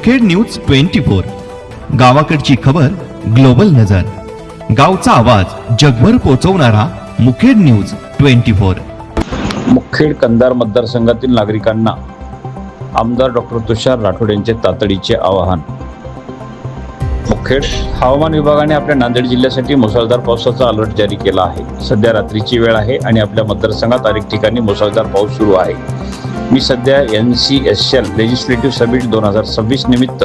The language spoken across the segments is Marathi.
मुखेड न्यूज 24 गावाकडची खबर ग्लोबल नजर, गावचा आवाज जगभर पोहोचवणारा मुखेड न्यूज 24। मुखेड कंधार मतदारसंघातील नागरिकांना आमदार डॉक्टर तुषार राठोड यांचे तातडीचे आवाहन। मुखेड हवामान विभागाने आपल्या नांदेड जिल्ह्यासाठी मुसळधार पावसाचा अलर्ट जारी केला आहे। सध्या रात्रीची वेळ आहे आणि आपल्या मतदारसंघात अनेक ठिकाणी मुसळधार पाऊस सुरू आहे। मी सध्या NCSL लेजिस्लेटिव्ह समिट 2026 निमित्त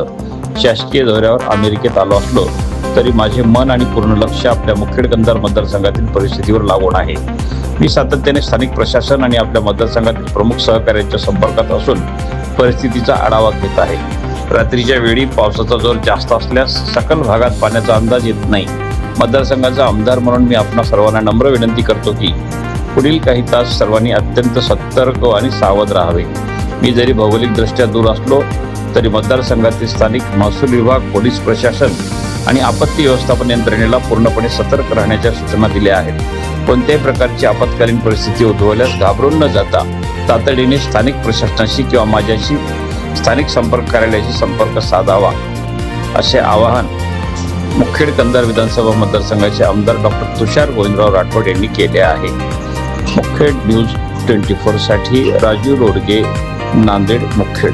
शासकीय दौऱ्यावर अमेरिकेत आलो असलो तरी माझे मन आणि पूर्ण लक्ष आपल्या मुखेड कंधार मतदारसंघातील परिस्थितीवर लागून आहे। मी सातत्याने स्थानिक प्रशासन आणि आपल्या मतदारसंघातील प्रमुख सहकाऱ्यांच्या संपर्कात असून परिस्थितीचा आढावा घेत आहे। रात्रीच्या वेळी पावसाचा जोर जास्त असल्यास सकल भागात पाण्याचा अंदाज येत नाही। मतदारसंघाचा आमदार म्हणून मी आपणा सर्वांना नम्र विनंती करतो की पुढील काही तास सर्वांनी अत्यंत सतर्क आणि सावध राहावे। मी जरी भौगोलिकदृष्ट्या दूर असलो तरी मतदारसंघातील स्थानिक महसूल विभाग, पोलीस प्रशासन आणि आपत्ती व्यवस्थापन यंत्रणेला पूर्णपणे सतर्क राहण्याच्या सूचना दिल्या आहेत। कोणत्याही प्रकारची आपत्कालीन परिस्थिती उद्भवल्यास घाबरून न जाता तातडीने स्थानिक प्रशासनाशी किंवा माझ्याशी स्थानिक संपर्क कार्यालयाशी संपर्क साधावा, असे आवाहन मुखेड कंधार विधानसभा मतदारसंघाचे आमदार डॉक्टर तुषार गोविंदराव राठोड यांनी केले आहे। मुखेड न्यूज 24 साठी राजू रोडगे, नांदेड, मुखेड।